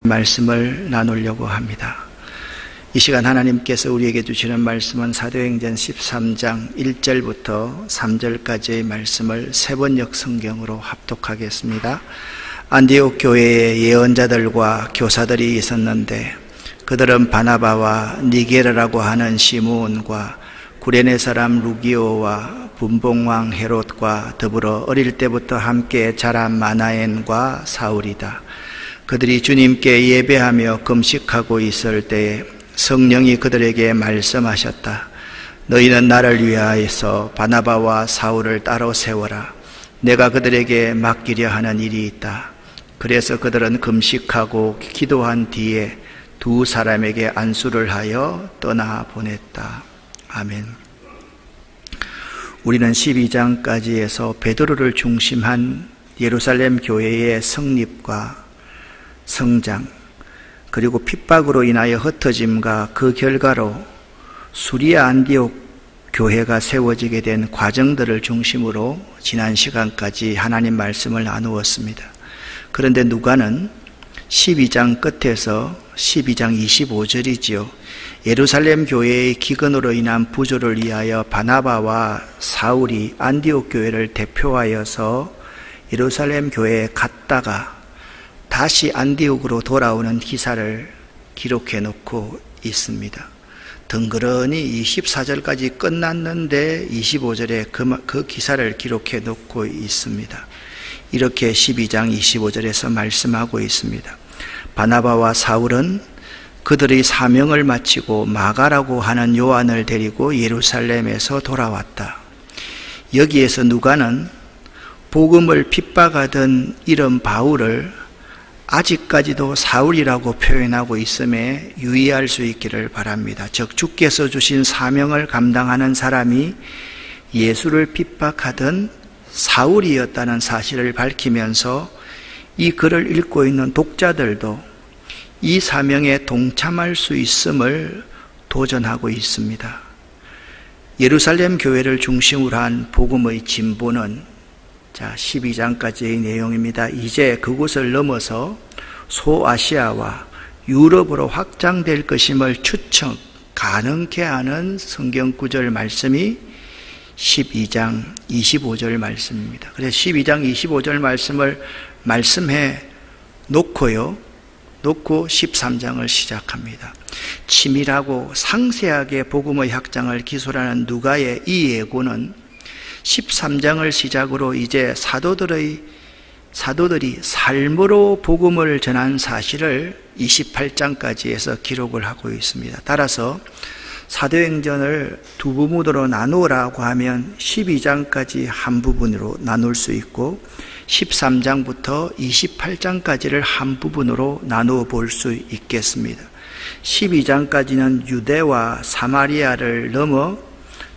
말씀을 나누려고 합니다. 이 시간 하나님께서 우리에게 주시는 말씀은 사도행전 13장 1절부터 3절까지의 말씀을 세번역 성경으로 합독하겠습니다. 안디옥 교회에 예언자들과 교사들이 있었는데 그들은 바나바와 니게르라고 하는 시므온과 구레네 사람 루기오와 분봉왕 헤롯과 더불어 어릴 때부터 함께 자란 마나엔과 사울이다. 그들이 주님께 예배하며 금식하고 있을 때에 성령이 그들에게 말씀하셨다. 너희는 나를 위하여서 바나바와 사울을 따로 세워라. 내가 그들에게 맡기려 하는 일이 있다. 그래서 그들은 금식하고 기도한 뒤에 두 사람에게 안수를 하여 떠나보냈다. 아멘. 우리는 12장까지 해서 베드로를 중심한 예루살렘 교회의 성립과 성장, 그리고 핍박으로 인하여 흩어짐과 그 결과로 수리아 안디옥 교회가 세워지게 된 과정들을 중심으로 지난 시간까지 하나님 말씀을 나누었습니다. 그런데 누가는 12장 끝에서 12장 25절이지요. 예루살렘 교회의 기근으로 인한 부조를 위하여 바나바와 사울이 안디옥 교회를 대표하여서 예루살렘 교회에 갔다가 다시 안디옥으로 돌아오는 기사를 기록해 놓고 있습니다. 덩그러니 24절까지 끝났는데 25절에 그 기사를 기록해 놓고 있습니다. 이렇게 12장 25절에서 말씀하고 있습니다. 바나바와 사울은 그들의 사명을 마치고 마가라고 하는 요한을 데리고 예루살렘에서 돌아왔다. 여기에서 누가는 복음을 핍박하던 이런 바울을 아직까지도 사울이라고 표현하고 있음에 유의할 수 있기를 바랍니다. 즉 주께서 주신 사명을 감당하는 사람이 예수를 핍박하던 사울이었다는 사실을 밝히면서 이 글을 읽고 있는 독자들도 이 사명에 동참할 수 있음을 도전하고 있습니다. 예루살렘 교회를 중심으로 한 복음의 진보는 12장까지의 내용입니다. 이제 그곳을 넘어서 소아시아와 유럽으로 확장될 것임을 추측 가능케 하는 성경 구절 말씀이 12장 25절 말씀입니다. 그래서 12장 25절 말씀을 말씀해 놓고 13장을 시작합니다. 치밀하고 상세하게 복음의 확장을 기술하는 누가의 이 예고는 13장을 시작으로 이제 사도들이 삶으로 복음을 전한 사실을 28장까지 해서 기록을 하고 있습니다. 따라서 사도행전을 두 부분으로 나누라고 하면 12장까지 한 부분으로 나눌 수 있고 13장부터 28장까지를 한 부분으로 나누어 볼 수 있겠습니다. 12장까지는 유대와 사마리아를 넘어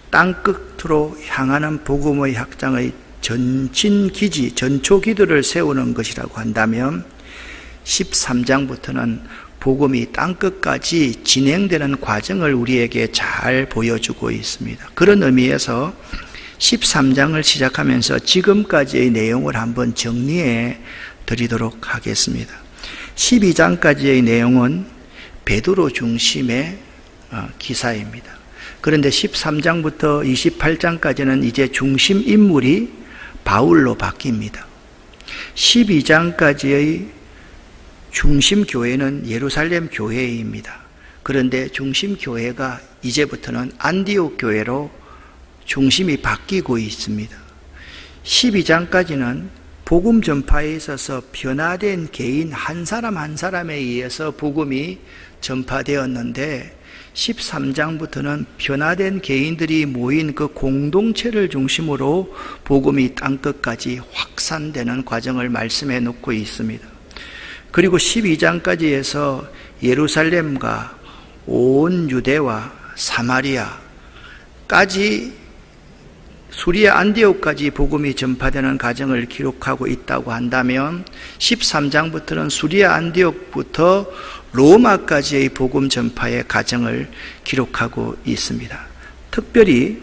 땅끝으로 향하는 복음의 확장의 전진기지, 전초기도를 세우는 것이라고 한다면 13장부터는 복음이 땅끝까지 진행되는 과정을 우리에게 잘 보여주고 있습니다. 그런 의미에서 13장을 시작하면서 지금까지의 내용을 한번 정리해 드리도록 하겠습니다. 12장까지의 내용은 베드로 중심의 기사입니다. 그런데 13장부터 28장까지는 이제 중심 인물이 바울로 바뀝니다. 12장까지의 중심 교회는 예루살렘 교회입니다. 그런데 중심 교회가 이제부터는 안디옥 교회로 중심이 바뀌고 있습니다. 12장까지는 복음 전파에 있어서 변화된 개인 한 사람 한 사람에 의해서 복음이 전파되었는데 13장부터는 변화된 개인들이 모인 그 공동체를 중심으로 복음이 땅끝까지 확산되는 과정을 말씀해 놓고 있습니다. 그리고 12장까지 해서 예루살렘과 온 유대와 사마리아까지 수리아 안디옥까지 복음이 전파되는 과정을 기록하고 있다고 한다면 13장부터는 수리아 안디옥부터 로마까지의 복음 전파의 과정을 기록하고 있습니다. 특별히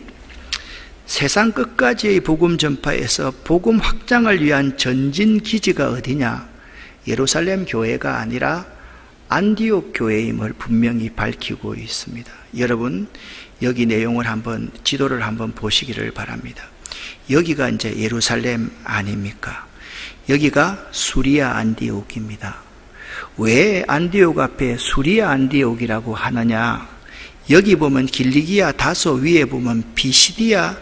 세상 끝까지의 복음 전파에서 복음 확장을 위한 전진 기지가 어디냐? 예루살렘 교회가 아니라 안디옥 교회임을 분명히 밝히고 있습니다. 여러분, 여기 내용을 지도를 한번 보시기를 바랍니다. 여기가 이제 예루살렘 아닙니까? 여기가 수리아 안디옥입니다. 왜 안디옥 앞에 수리아 안디옥이라고 하느냐? 여기 보면 길리기아 다소 위에 보면 비시디아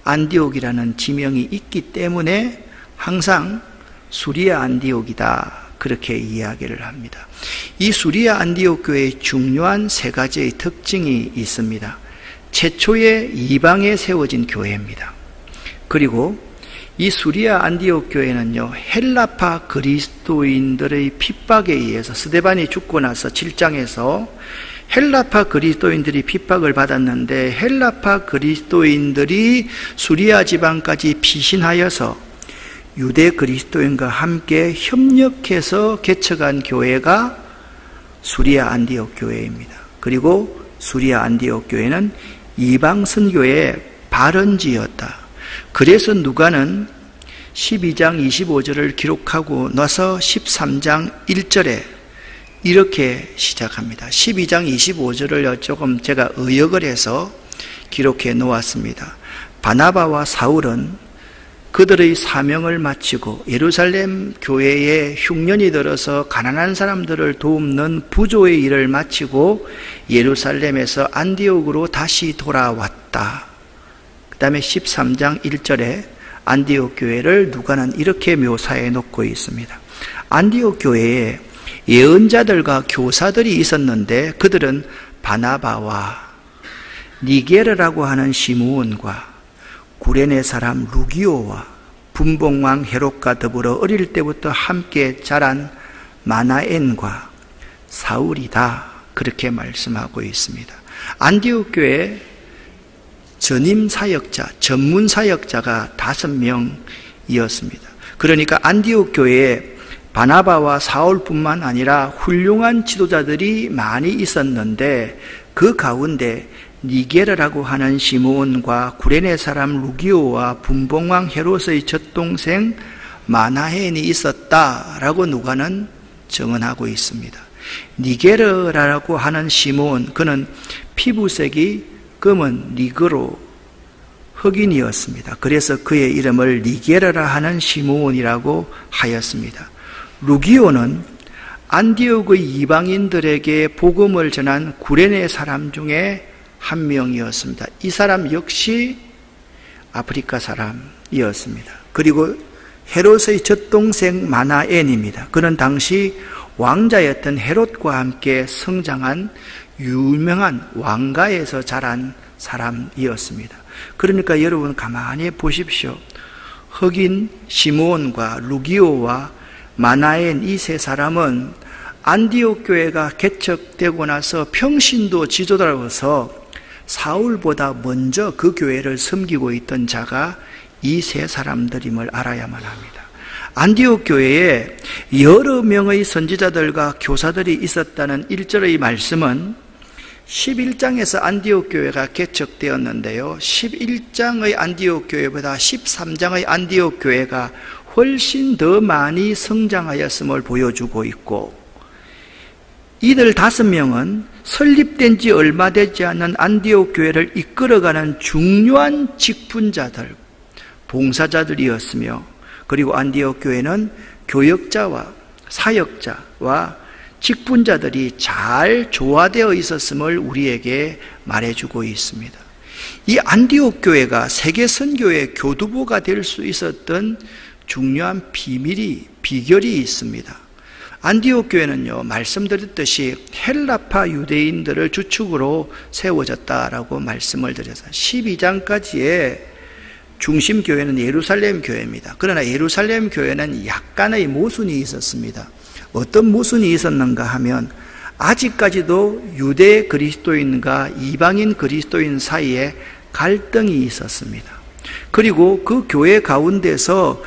안디옥이라는 지명이 있기 때문에 항상 수리아 안디옥이다, 그렇게 이야기를 합니다. 이 수리아 안디옥 교회의 중요한 세 가지의 특징이 있습니다. 최초의 이방에 세워진 교회입니다. 그리고 이 수리아 안디옥 교회는요, 헬라파 그리스도인들의 핍박에 의해서 스데반이 죽고 나서 7장에서 헬라파 그리스도인들이 핍박을 받았는데, 헬라파 그리스도인들이 수리아 지방까지 피신하여서 유대 그리스도인과 함께 협력해서 개척한 교회가 수리아 안디옥 교회입니다. 그리고 수리아 안디옥 교회는 이방 선교의 발원지였다. 그래서 누가는 12장 25절을 기록하고 나서 13장 1절에 이렇게 시작합니다. 12장 25절을 조금 제가 의역을 해서 기록해 놓았습니다. 바나바와 사울은 그들의 사명을 마치고 예루살렘 교회에 흉년이 들어서 가난한 사람들을 돕는 부조의 일을 마치고 예루살렘에서 안디옥으로 다시 돌아왔다. 그 다음에 13장 1절에 안디옥 교회를 누가는 이렇게 묘사해 놓고 있습니다. 안디옥 교회에 예언자들과 교사들이 있었는데 그들은 바나바와 니게르라고 하는 시므온과 구레네 사람 루기오와 분봉왕 헤롯과 더불어 어릴 때부터 함께 자란 마나엔과 사울이다, 그렇게 말씀하고 있습니다. 안디옥 교회 전임 사역자, 전문 사역자가 5명이었습니다. 그러니까 안디옥 교회에 바나바와 사울뿐만 아니라 훌륭한 지도자들이 많이 있었는데 그 가운데 니게르라고 하는 시므온과 구레네 사람 루기오와 분봉왕 헤롯의 젖동생 마나헨이 있었다라고 누가는 증언하고 있습니다. 니게르라고 하는 시므온, 그는 피부색이 검은 니그로 흑인이었습니다. 그래서 그의 이름을 니게르라 하는 시므온이라고 하였습니다. 루기오는 안디옥의 이방인들에게 복음을 전한 구레네 사람 중에 한 명이었습니다. 이 사람 역시 아프리카 사람이었습니다. 그리고 헤롯의 젖동생 마나엔입니다. 그는 당시 왕자였던 헤롯과 함께 성장한 유명한 왕가에서 자란 사람이었습니다. 그러니까 여러분 가만히 보십시오. 흑인 시므온과 루기오와 마나엔 이 세 사람은 안디옥 교회가 개척되고 나서 평신도 지도자로서 사울보다 먼저 그 교회를 섬기고 있던 자가 이 세 사람들임을 알아야만 합니다. 안디옥 교회에 여러 명의 선지자들과 교사들이 있었다는 1절의 말씀은 11장에서 안디옥 교회가 개척되었는데요, 11장의 안디옥 교회보다 13장의 안디옥 교회가 훨씬 더 많이 성장하였음을 보여주고 있고, 이들 5명은 설립된 지 얼마 되지 않은 안디옥 교회를 이끌어가는 중요한 직분자들, 봉사자들이었으며, 그리고 안디옥 교회는 교역자와 사역자와 직분자들이 잘 조화되어 있었음을 우리에게 말해주고 있습니다. 이 안디옥 교회가 세계 선교의 교두보가 될 수 있었던 중요한 비결이 있습니다. 안디옥 교회는요, 말씀드렸듯이 헬라파 유대인들을 주축으로 세워졌다라고 말씀을 드려서 12장까지의 중심 교회는 예루살렘 교회입니다. 그러나 예루살렘 교회는 약간의 모순이 있었습니다. 어떤 모순이 있었는가 하면 아직까지도 유대 그리스도인과 이방인 그리스도인 사이에 갈등이 있었습니다. 그리고 그 교회 가운데서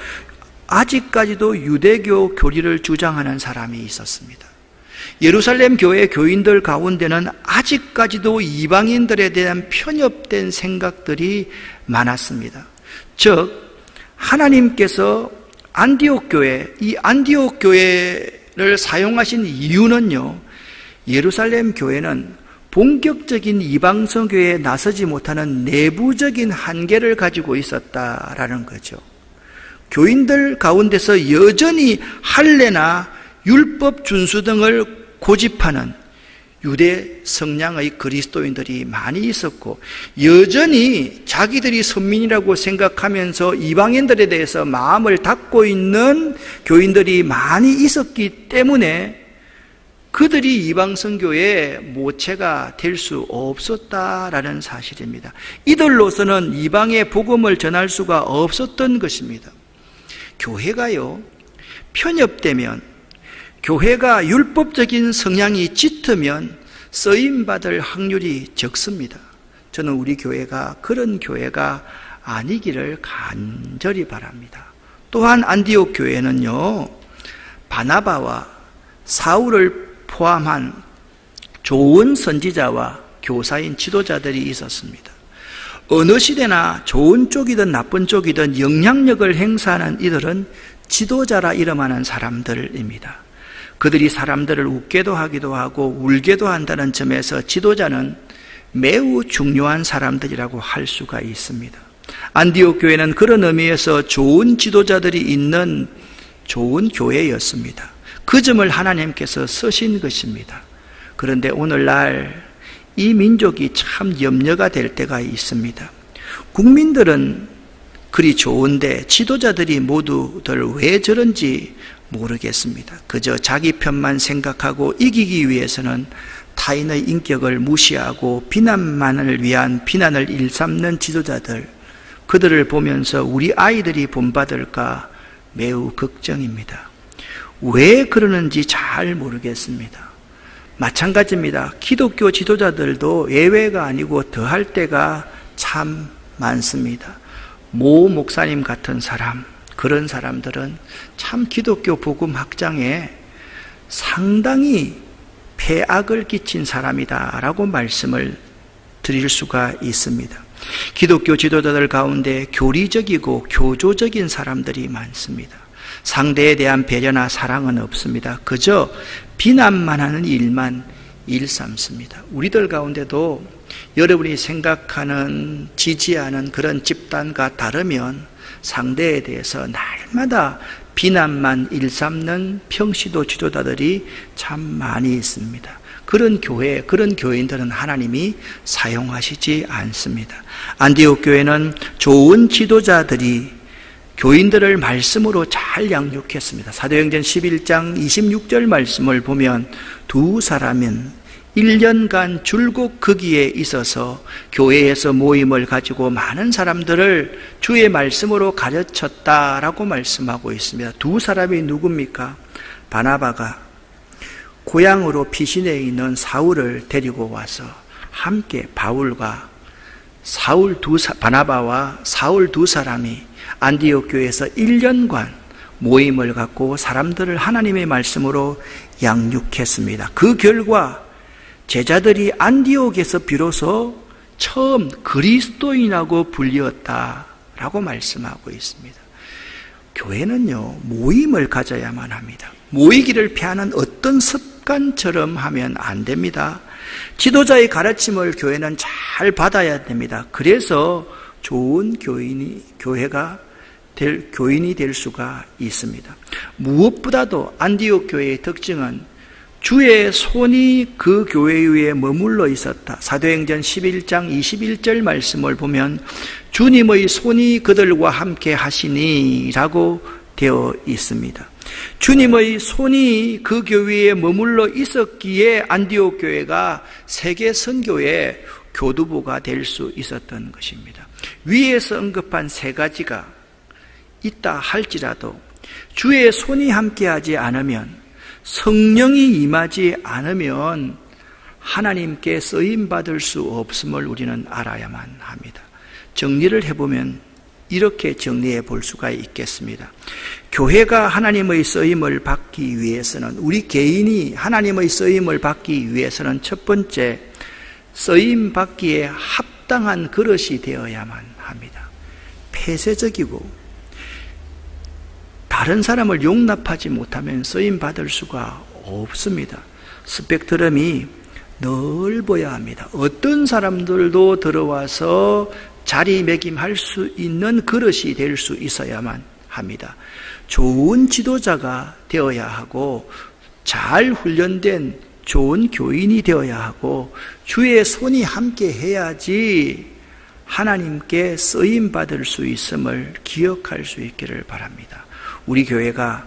아직까지도 유대교 교리를 주장하는 사람이 있었습니다. 예루살렘 교회 교인들 가운데는 아직까지도 이방인들에 대한 편협된 생각들이 많았습니다. 즉, 하나님께서 안디옥 교회, 이 안디옥 교회를 사용하신 이유는요, 예루살렘 교회는 본격적인 이방성교회에 나서지 못하는 내부적인 한계를 가지고 있었다라는 거죠. 교인들 가운데서 여전히 할례나 율법 준수 등을 고집하는 유대 성향의 그리스도인들이 많이 있었고, 여전히 자기들이 선민이라고 생각하면서 이방인들에 대해서 마음을 닫고 있는 교인들이 많이 있었기 때문에 그들이 이방선교의 모체가 될 수 없었다라는 사실입니다. 이들로서는 이방의 복음을 전할 수가 없었던 것입니다. 교회가요, 편협되면, 교회가 율법적인 성향이 짙으면 쓰임받을 확률이 적습니다. 저는 우리 교회가 그런 교회가 아니기를 간절히 바랍니다. 또한 안디옥 교회는요, 바나바와 사울을 포함한 좋은 선지자와 교사인 지도자들이 있었습니다. 어느 시대나 좋은 쪽이든 나쁜 쪽이든 영향력을 행사하는 이들은 지도자라 이름하는 사람들입니다. 그들이 사람들을 웃게도 하기도 하고 울게도 한다는 점에서 지도자는 매우 중요한 사람들이라고 할 수가 있습니다. 안디옥 교회는 그런 의미에서 좋은 지도자들이 있는 좋은 교회였습니다. 그 점을 하나님께서 쓰신 것입니다. 그런데 오늘날 이 민족이 참 염려가 될 때가 있습니다. 국민들은 그리 좋은데 지도자들이 모두들 왜 저런지 모르겠습니다. 그저 자기 편만 생각하고 이기기 위해서는 타인의 인격을 무시하고 비난만을 위한 비난을 일삼는 지도자들, 그들을 보면서 우리 아이들이 본받을까 매우 걱정입니다. 왜 그러는지 잘 모르겠습니다. 마찬가지입니다. 기독교 지도자들도 예외가 아니고 더할 때가 참 많습니다. 모 목사님 같은 사람, 그런 사람들은 참 기독교 복음 확장에 상당히 폐악을 끼친 사람이다라고 말씀을 드릴 수가 있습니다. 기독교 지도자들 가운데 교리적이고 교조적인 사람들이 많습니다. 상대에 대한 배려나 사랑은 없습니다. 그저 비난만 하는 일만 일삼습니다. 우리들 가운데도 여러분이 생각하는, 지지하는 그런 집단과 다르면 상대에 대해서 날마다 비난만 일삼는 평시도 지도자들이 참 많이 있습니다. 그런 교회, 그런 교인들은 하나님이 사용하시지 않습니다. 안디옥 교회는 좋은 지도자들이 교인들을 말씀으로 잘 양육했습니다. 사도행전 11장 26절 말씀을 보면 두 사람은 1년간 줄곧 거기에 있어서 교회에서 모임을 가지고 많은 사람들을 주의 말씀으로 가르쳤다라고 말씀하고 있습니다. 두 사람이 누굽니까? 바나바가 고향으로 피신해 있는 사울을 데리고 와서 함께 바나바와 사울 두 사람이 안디옥 교회에서 1년간 모임을 갖고 사람들을 하나님의 말씀으로 양육했습니다. 그 결과 제자들이 안디옥에서 비로소 처음 그리스도인이라고 불리었다라고 말씀하고 있습니다. 교회는요, 모임을 가져야만 합니다. 모이기를 피하는 어떤 습관처럼 하면 안 됩니다. 지도자의 가르침을 교회는 잘 받아야 됩니다. 그래서 좋은 교인이 될 수가 있습니다. 무엇보다도 안디옥 교회의 특징은 주의 손이 그 교회 위에 머물러 있었다. 사도행전 11장 21절 말씀을 보면 주님의 손이 그들과 함께 하시니 라고 되어 있습니다. 주님의 손이 그 교회에 머물러 있었기에 안디옥 교회가 세계 선교의 교두보가 될 수 있었던 것입니다. 위에서 언급한 세 가지가 있다 할지라도 주의 손이 함께하지 않으면, 성령이 임하지 않으면 하나님께 쓰임받을 수 없음을 우리는 알아야만 합니다. 정리를 해보면 이렇게 정리해 볼 수가 있겠습니다. 교회가 하나님의 쓰임을 받기 위해서는, 우리 개인이 하나님의 쓰임을 받기 위해서는 첫 번째, 쓰임 받기에 합당한 그릇이 되어야만 합니다. 폐쇄적이고 다른 사람을 용납하지 못하면 쓰임 받을 수가 없습니다. 스펙트럼이 넓어야 합니다. 어떤 사람들도 들어와서 자리매김할 수 있는 그릇이 될 수 있어야만 합니다. 좋은 지도자가 되어야 하고 잘 훈련된 좋은 교인이 되어야 하고 주의 손이 함께 해야지 하나님께 쓰임받을 수 있음을 기억할 수 있기를 바랍니다. 우리 교회가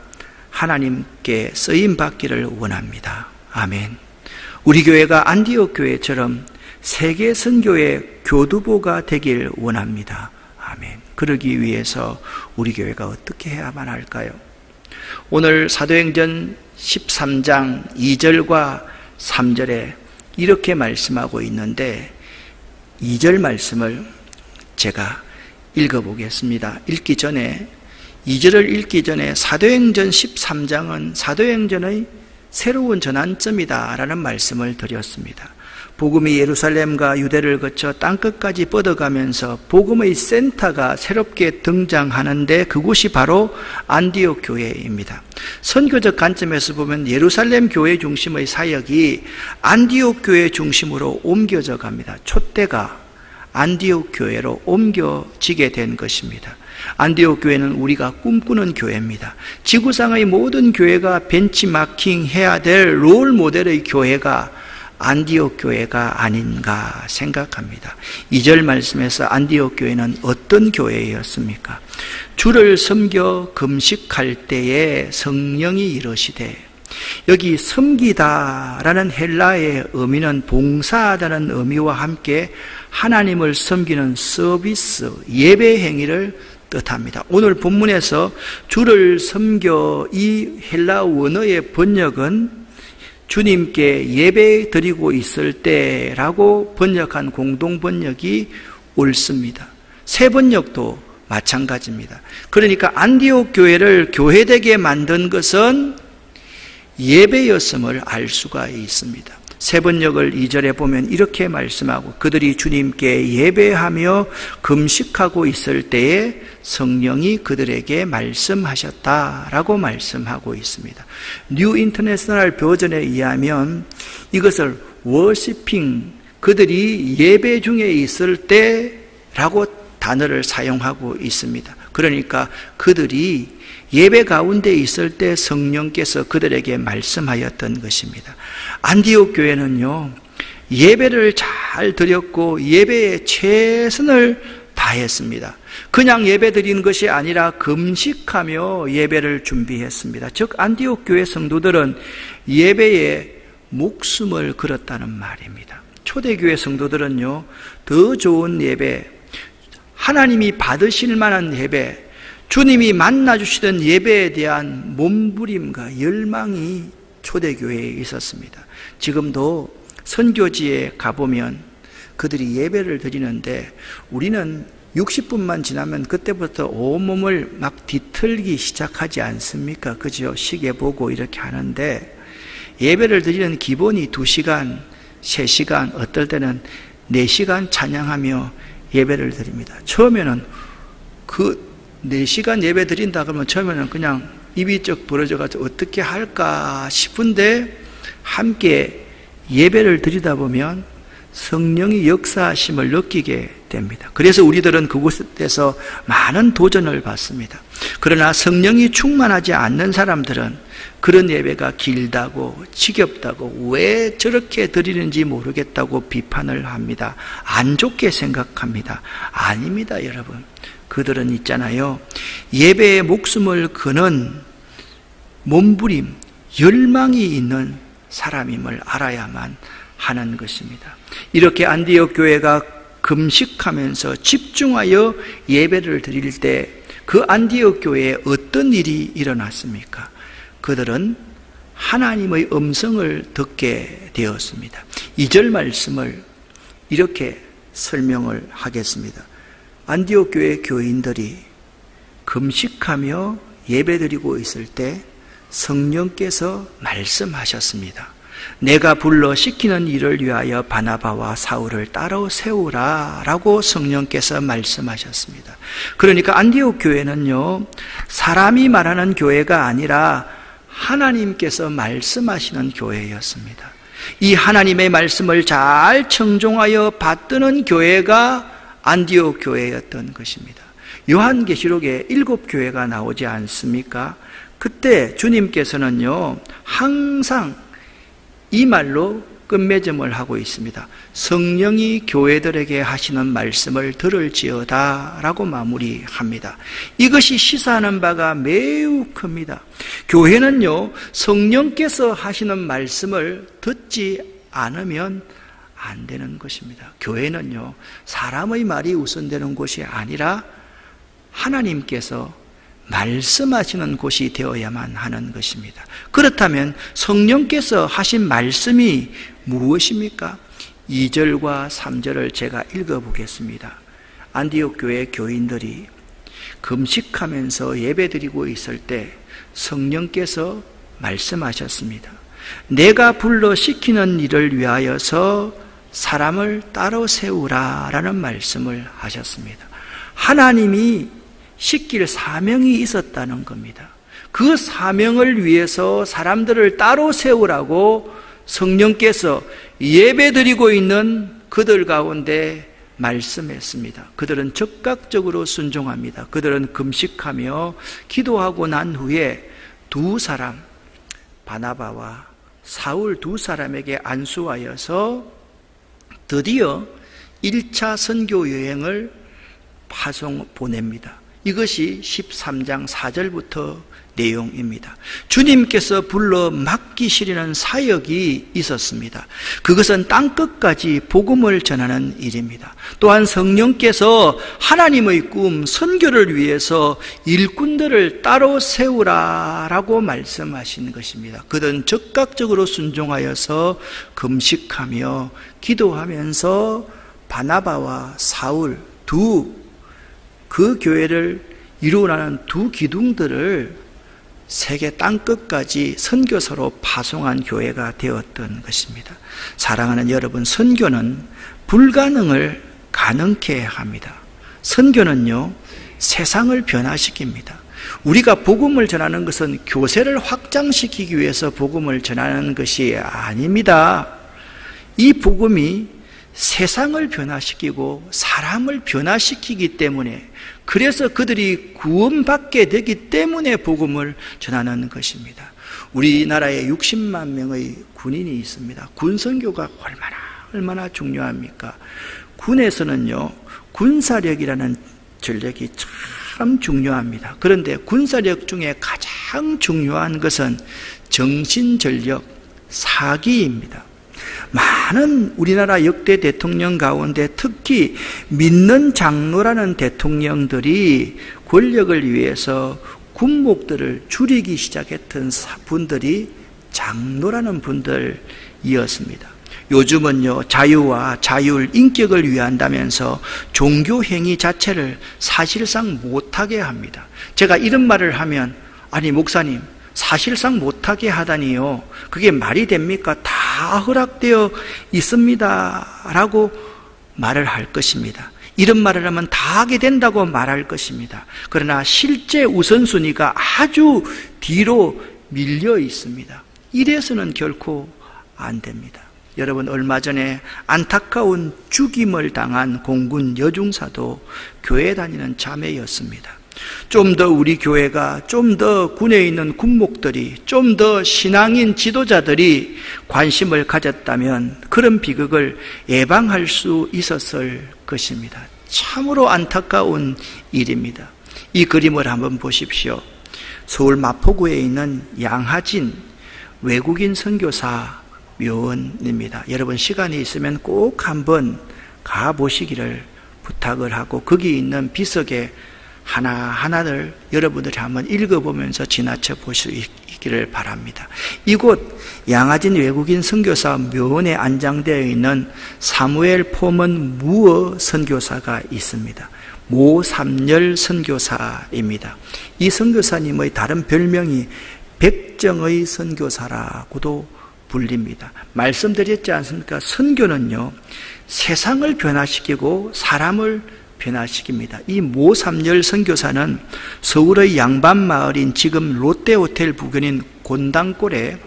하나님께 쓰임받기를 원합니다. 아멘. 우리 교회가 안디옥 교회처럼 세계 선교의 교두보가 되길 원합니다. 아멘. 그러기 위해서 우리 교회가 어떻게 해야만 할까요? 오늘 사도행전 13장 2절과 3절에 이렇게 말씀하고 있는데 2절 말씀을 제가 읽어보겠습니다. 2절을 읽기 전에 사도행전 13장은 사도행전의 새로운 전환점이다 라는 말씀을 드렸습니다. 복음이 예루살렘과 유대를 거쳐 땅끝까지 뻗어가면서 복음의 센터가 새롭게 등장하는데 그곳이 바로 안디옥 교회입니다. 선교적 관점에서 보면 예루살렘 교회 중심의 사역이 안디옥 교회 중심으로 옮겨져 갑니다. 촛대가 안디옥 교회로 옮겨지게 된 것입니다. 안디옥 교회는 우리가 꿈꾸는 교회입니다. 지구상의 모든 교회가 벤치마킹 해야 될 롤 모델의 교회가 안디옥 교회가 아닌가 생각합니다. 2절 말씀에서 안디옥 교회는 어떤 교회였습니까? 주를 섬겨 금식할 때에 성령이 이르시되, 여기 섬기다라는 헬라의 의미는 봉사하다는 의미와 함께 하나님을 섬기는 서비스, 예배 행위를 뜻합니다. 오늘 본문에서 주를 섬겨 이 헬라 원어의 번역은 주님께 예배 드리고 있을 때라고 번역한 공동 번역이 옳습니다. 새 번역도 마찬가지입니다. 그러니까 안디옥 교회를 교회되게 만든 것은 예배였음을 알 수가 있습니다. 새 번역을 2절에 보면 이렇게 말씀하고 그들이 주님께 예배하며 금식하고 있을 때에 성령이 그들에게 말씀하셨다라고 말씀하고 있습니다. 뉴 인터내셔널 버전에 의하면 이것을 워시핑, 그들이 예배 중에 있을 때라고 단어를 사용하고 있습니다. 그러니까 그들이 예배 가운데 있을 때 성령께서 그들에게 말씀하였던 것입니다. 안디옥 교회는요, 예배를 잘 드렸고 예배에 최선을 다했습니다. 그냥 예배 드리는 것이 아니라 금식하며 예배를 준비했습니다. 즉 안디옥 교회 성도들은 예배에 목숨을 걸었다는 말입니다. 초대교회 성도들은요, 더 좋은 예배, 하나님이 받으실 만한 예배, 주님이 만나주시던 예배에 대한 몸부림과 열망이 초대교회에 있었습니다. 지금도 선교지에 가보면 그들이 예배를 드리는데 우리는 60분만 지나면 그때부터 온몸을 막 뒤틀기 시작하지 않습니까? 그죠? 시계 보고 이렇게 하는데 예배를 드리는 기본이 2시간, 3시간, 어떨 때는 4시간 찬양하며 예배를 드립니다. 처음에는 그 4시간 예배 드린다 그러면 처음에는 그냥 입이 쩍 벌어져가지고 어떻게 할까 싶은데 함께 예배를 드리다 보면 성령이 역사하심을 느끼게 됩니다. 그래서 우리들은 그곳에서 많은 도전을 받습니다. 그러나 성령이 충만하지 않는 사람들은 그런 예배가 길다고 지겹다고 왜 저렇게 드리는지 모르겠다고 비판을 합니다. 안 좋게 생각합니다. 아닙니다, 여러분. 그들은 있잖아요, 예배에 목숨을 거는 몸부림, 열망이 있는 사람임을 알아야만 하는 것입니다. 이렇게 안디옥 교회가 금식하면서 집중하여 예배를 드릴 때 그 안디옥 교회에 어떤 일이 일어났습니까? 그들은 하나님의 음성을 듣게 되었습니다. 2절 말씀을 이렇게 설명을 하겠습니다. 안디옥 교회 교인들이 금식하며 예배드리고 있을 때 성령께서 말씀하셨습니다. 내가 불러 시키는 일을 위하여 바나바와 사울을 따로 세우라 라고 성령께서 말씀하셨습니다. 그러니까 안디옥 교회는요, 사람이 말하는 교회가 아니라 하나님께서 말씀하시는 교회였습니다. 이 하나님의 말씀을 잘 청종하여 받드는 교회가 안디옥 교회였던 것입니다. 요한계시록에 7교회가 나오지 않습니까? 그때 주님께서는요, 항상 이 말로 끝맺음을 하고 있습니다. 성령이 교회들에게 하시는 말씀을 들을지어다 라고 마무리합니다. 이것이 시사하는 바가 매우 큽니다. 교회는요, 성령께서 하시는 말씀을 듣지 않으면 안 되는 것입니다. 교회는요, 사람의 말이 우선되는 곳이 아니라 하나님께서 말씀하시는 곳이 되어야만 하는 것입니다. 그렇다면 성령께서 하신 말씀이 무엇입니까? 2절과 3절을 제가 읽어보겠습니다. 안디옥 교회 교인들이 금식하면서 예배드리고 있을 때 성령께서 말씀하셨습니다. 내가 불러 시키는 일을 위하여서 사람을 따로 세우라 라는 말씀을 하셨습니다. 하나님이 시킬 사명이 있었다는 겁니다. 그 사명을 위해서 사람들을 따로 세우라고 성령께서 예배드리고 있는 그들 가운데 말씀했습니다. 그들은 즉각적으로 순종합니다. 그들은 금식하며 기도하고 난 후에 두 사람, 바나바와 사울 두 사람에게 안수하여서 드디어 1차 선교 여행을 보냅니다. 이것이 13장 4절부터 내용입니다. 주님께서 불러 맡기시려는 사역이 있었습니다. 그것은 땅끝까지 복음을 전하는 일입니다. 또한 성령께서 하나님의 꿈, 선교를 위해서 일꾼들을 따로 세우라라고 말씀하신 것입니다. 그들은 즉각적으로 순종하여서 금식하며 기도하면서 바나바와 사울 그 교회를 이루어나는 두 기둥들을 세계 땅끝까지 선교사로 파송한 교회가 되었던 것입니다. 사랑하는 여러분, 선교는 불가능을 가능케 합니다. 선교는요, 세상을 변화시킵니다. 우리가 복음을 전하는 것은 교세를 확장시키기 위해서 복음을 전하는 것이 아닙니다. 이 복음이 세상을 변화시키고 사람을 변화시키기 때문에, 그래서 그들이 구원받게 되기 때문에 복음을 전하는 것입니다. 우리나라에 60만 명의 군인이 있습니다. 군선교가 얼마나 중요합니까? 군에서는요, 군사력이라는 전력이 참 중요합니다. 그런데 군사력 중에 가장 중요한 것은 정신전력, 사기입니다. 많은 우리나라 역대 대통령 가운데 특히 믿는 장로라는 대통령들이 권력을 위해서 군목들을 줄이기 시작했던 분들이 장로라는 분들이었습니다. 요즘은요, 자유와 자율, 인격을 위한다면서 종교행위 자체를 사실상 못하게 합니다. 제가 이런 말을 하면, 아니 목사님, 사실상 못하게 하다니요, 그게 말이 됩니까? 다 허락되어 있습니다 라고 말을 할 것입니다. 이런 말을 하면 다 하게 된다고 말할 것입니다. 그러나 실제 우선순위가 아주 뒤로 밀려 있습니다. 이래서는 결코 안 됩니다. 여러분, 얼마 전에 안타까운 죽임을 당한 공군 여중사도 교회 다니는 자매였습니다. 좀 더 우리 교회가, 좀 더 군에 있는 군목들이, 좀 더 신앙인 지도자들이 관심을 가졌다면 그런 비극을 예방할 수 있었을 것입니다. 참으로 안타까운 일입니다. 이 그림을 한번 보십시오. 서울 마포구에 있는 양하진 외국인 선교사 묘원입니다. 여러분, 시간이 있으면 꼭 한번 가보시기를 부탁을 하고, 거기 있는 비석에 하나하나를 여러분들이 한번 읽어보면서 지나쳐 보시기를 바랍니다. 이곳 양하진 외국인 선교사 묘원에 안장되어 있는 사무엘 포먼 무어 선교사가 있습니다. 모삼열 선교사입니다. 이 선교사님의 다른 별명이 백정의 선교사라고도 불립니다. 말씀드렸지 않습니까? 선교는요, 세상을 변화시키고 사람을 변화시킵니다. 이 모삼열 선교사는 서울의 양반마을인 지금 롯데호텔 부근인 곤당골에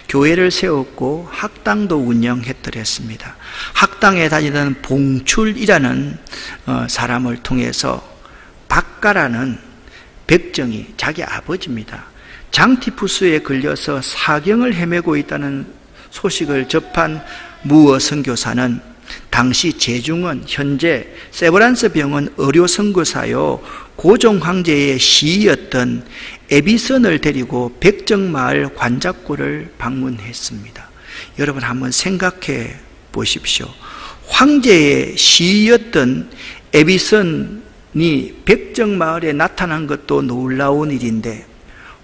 교회를 세웠고 학당도 운영했더랬습니다. 학당에 다니던 봉출이라는 사람을 통해서 박가라는 백정이, 자기 아버지입니다, 장티푸스에 걸려서 사경을 헤매고 있다는 소식을 접한 무어 선교사는 당시 제중은 현재 세브란스 병원 의료 선교사요 고종 황제의 시이였던 에비선을 데리고 백정마을 관작구를 방문했습니다. 여러분 한번 생각해 보십시오. 황제의 시이였던 에비선이 백정마을에 나타난 것도 놀라운 일인데,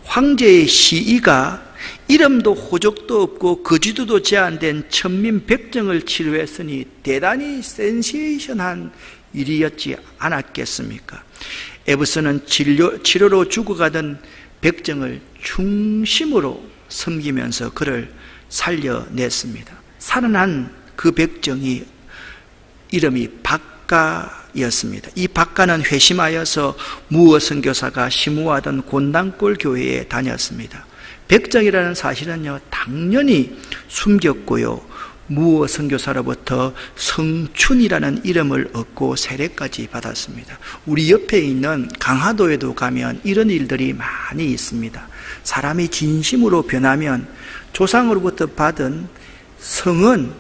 황제의 시이가 이름도 호적도 없고 거주도도 제한된 천민 백정을 치료했으니 대단히 센세이션한 일이었지 않았겠습니까? 에비선은 치료로 죽어가던 백정을 중심으로 섬기면서 그를 살려냈습니다. 살아난 그 백정이 이름이 박가였습니다. 이 박가는 회심하여서 무어 선교사가 심우하던 곤단골 교회에 다녔습니다. 백정이라는 사실은요, 당연히 숨겼고요, 무어 선교사로부터 성춘이라는 이름을 얻고 세례까지 받았습니다. 우리 옆에 있는 강화도에도 가면 이런 일들이 많이 있습니다. 사람이 진심으로 변하면 조상으로부터 받은 성은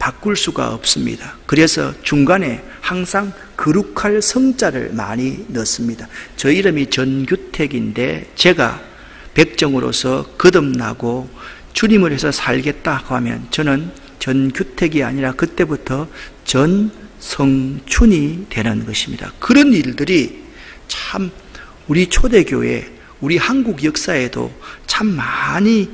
바꿀 수가 없습니다. 그래서 중간에 항상 거룩할 성자를 많이 넣습니다. 저 이름이 전규택인데 제가 백정으로서 거듭나고 주님을 위해서 살겠다고 하면 저는 전규택이 아니라 그때부터 전성춘이 되는 것입니다. 그런 일들이 참 우리 초대교회, 우리 한국 역사에도 참 많이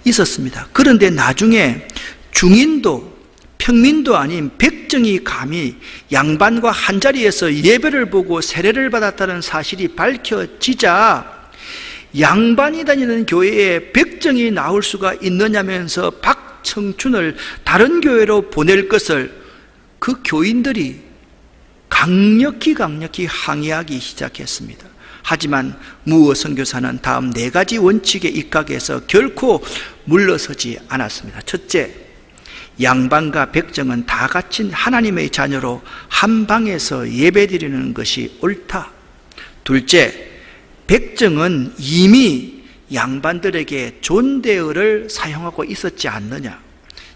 있었습니다. 그런데 나중에 중인도 평민도 아닌 백정이 감히 양반과 한자리에서 예배를 보고 세례를 받았다는 사실이 밝혀지자 양반이 다니는 교회에 백정이 나올 수가 있느냐면서 박성춘을 다른 교회로 보낼 것을 그 교인들이 강력히 항의하기 시작했습니다. 하지만 무어 선교사는 다음 4가지 원칙에 입각해서 결코 물러서지 않았습니다. 첫째, 양반과 백정은 다 같이 하나님의 자녀로 한 방에서 예배드리는 것이 옳다. 둘째, 백정은 이미 양반들에게 존대어를 사용하고 있었지 않느냐.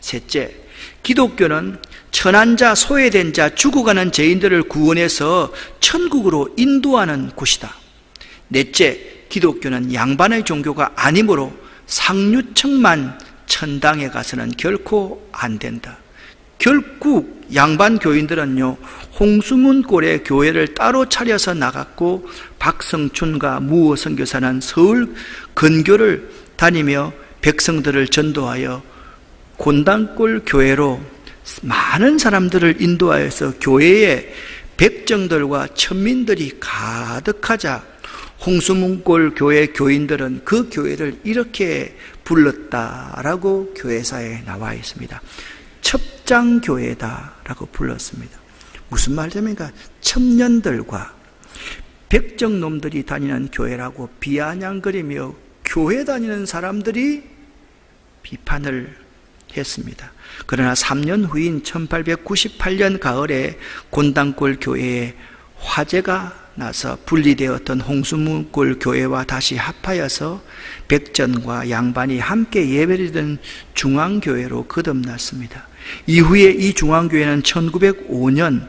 셋째, 기독교는 천한 자, 소외된 자, 죽어가는 죄인들을 구원해서 천국으로 인도하는 곳이다. 넷째, 기독교는 양반의 종교가 아니므로 상류층만 천당에 가서는 결코 안 된다. 결국 양반 교인들은요, 홍수문골에 교회를 따로 차려서 나갔고 박성춘과 무어 선교사는 서울 근교를 다니며 백성들을 전도하여 곤단골 교회로 많은 사람들을 인도하여서 교회에 백정들과 천민들이 가득하자 홍수문골 교회 교인들은 그 교회를 이렇게 불렀다라고 교회사에 나와 있습니다. 첩장교회다라고 불렀습니다. 무슨 말입니까? 첩년들과 백정놈들이 다니는 교회라고 비아냥거리며 교회 다니는 사람들이 비판을 했습니다. 그러나 3년 후인 1898년 가을에 곤단골 교회에 화재가 나서 분리되었던 홍수문골 교회와 다시 합하여서 백전과 양반이 함께 예배드리던 중앙교회로 거듭났습니다. 이후에 이 중앙교회는 1905년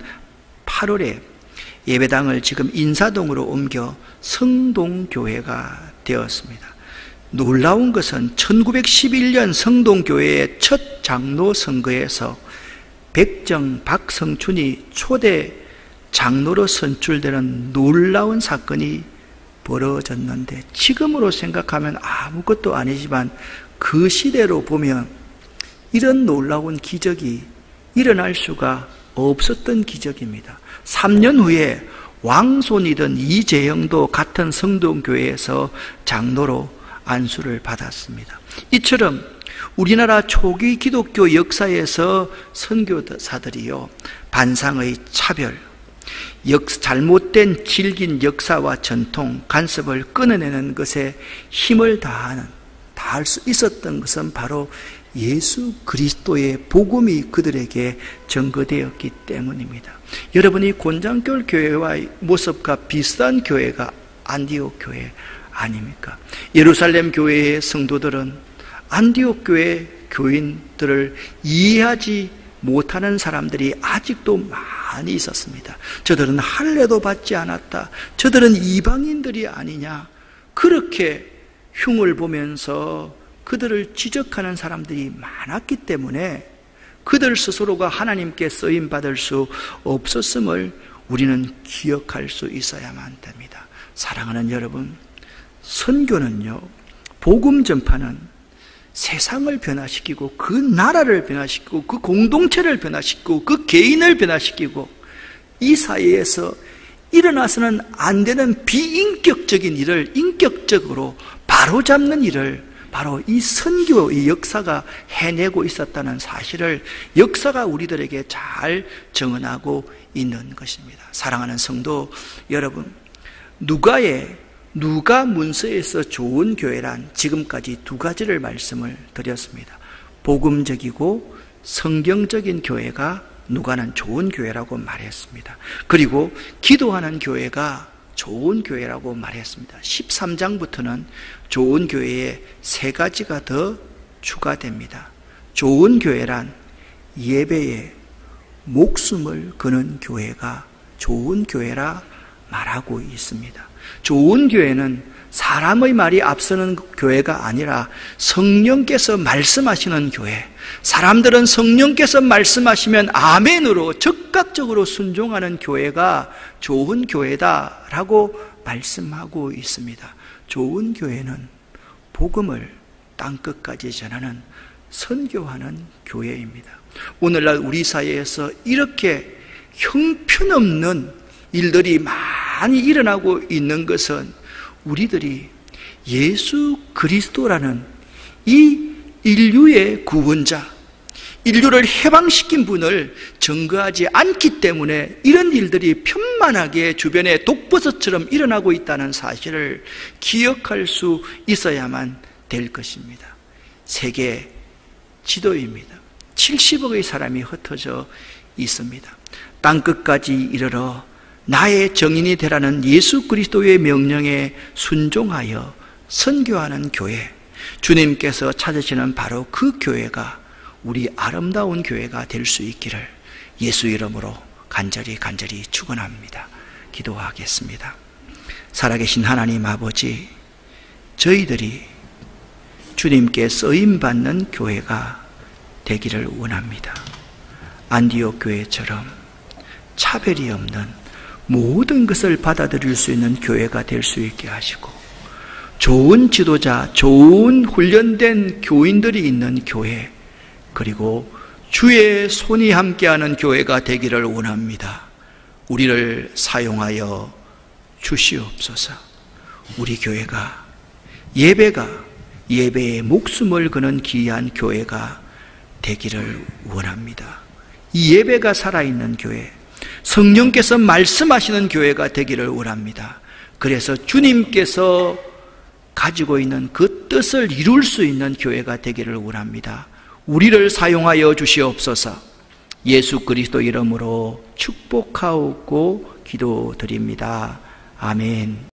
8월에 예배당을 지금 인사동으로 옮겨 성동교회가 되었습니다. 놀라운 것은 1911년 성동교회의 첫 장로 선거에서 백정 박성춘이 초대 장로로 선출되는 놀라운 사건이 벌어졌는데, 지금으로 생각하면 아무것도 아니지만 그 시대로 보면 이런 놀라운 기적이 일어날 수가 없었던 기적입니다. 3년 후에 왕손이던 이재영도 같은 성동교회에서 장로로 안수를 받았습니다. 이처럼 우리나라 초기 기독교 역사에서 선교사들이요, 반상의 차별, 잘못된 질긴 역사와 전통, 간섭을 끊어내는 것에 힘을 다하는 다할 수 있었던 것은 바로 예수 그리스도의 복음이 그들에게 전거되었기 때문입니다. 여러분이 곤장교회 교회와의 모습과 비슷한 교회가 안디옥 교회 아닙니까? 예루살렘 교회의 성도들은 안디옥 교회 교인들을 이해하지 못하는 사람들이 아직도 많이 있었습니다. 저들은 할례도 받지 않았다. 저들은 이방인들이 아니냐. 그렇게 흉을 보면서 그들을 지적하는 사람들이 많았기 때문에 그들 스스로가 하나님께 쓰임받을 수 없었음을 우리는 기억할 수 있어야만 됩니다. 사랑하는 여러분, 선교는요, 복음 전파는 세상을 변화시키고 그 나라를 변화시키고 그 공동체를 변화시키고 그 개인을 변화시키고 이 사회에서 일어나서는 안 되는 비인격적인 일을 인격적으로 바로잡는 일을 바로 이 선교의 역사가 해내고 있었다는 사실을 역사가 우리들에게 잘 증언하고 있는 것입니다. 사랑하는 성도 여러분, 누가 문서에서 좋은 교회란 지금까지 두 가지를 말씀을 드렸습니다. 복음적이고 성경적인 교회가 누가는 좋은 교회라고 말했습니다. 그리고 기도하는 교회가 좋은 교회라고 말했습니다. 13장부터는 좋은 교회에 세 가지가 더 추가됩니다. 좋은 교회란 예배에 목숨을 거는 교회가 좋은 교회라 말하고 있습니다. 좋은 교회는 사람의 말이 앞서는 교회가 아니라 성령께서 말씀하시는 교회, 사람들은 성령께서 말씀하시면 아멘으로 적극적으로 순종하는 교회가 좋은 교회다라고 말씀하고 있습니다. 좋은 교회는 복음을 땅끝까지 전하는 선교하는 교회입니다. 오늘날 우리 사회에서 이렇게 형편없는 일들이 많이 일어나고 있는 것은 우리들이 예수 그리스도라는 이 인류의 구원자, 인류를 해방시킨 분을 증거하지 않기 때문에 이런 일들이 편만하게 주변에 독버섯처럼 일어나고 있다는 사실을 기억할 수 있어야만 될 것입니다. 세계 지도입니다. 70억의 사람이 흩어져 있습니다. 땅끝까지 이르러 나의 정인이 되라는 예수 그리스도의 명령에 순종하여 선교하는 교회, 주님께서 찾으시는 바로 그 교회가 우리 아름다운 교회가 될 수 있기를 예수 이름으로 간절히 축원합니다. 기도하겠습니다. 살아계신 하나님 아버지, 저희들이 주님께 쓰임받는 교회가 되기를 원합니다. 안디옥 교회처럼 차별이 없는 모든 것을 받아들일 수 있는 교회가 될 수 있게 하시고, 좋은 지도자, 좋은 훈련된 교인들이 있는 교회, 그리고 주의 손이 함께하는 교회가 되기를 원합니다. 우리를 사용하여 주시옵소서. 우리 교회가 예배에 목숨을 거는 귀한 교회가 되기를 원합니다. 이 예배가 살아있는 교회, 성령께서 말씀하시는 교회가 되기를 원합니다. 그래서 주님께서 가지고 있는 그 뜻을 이룰 수 있는 교회가 되기를 원합니다. 우리를 사용하여 주시옵소서. 예수 그리스도 이름으로 축복하옵고 기도드립니다. 아멘.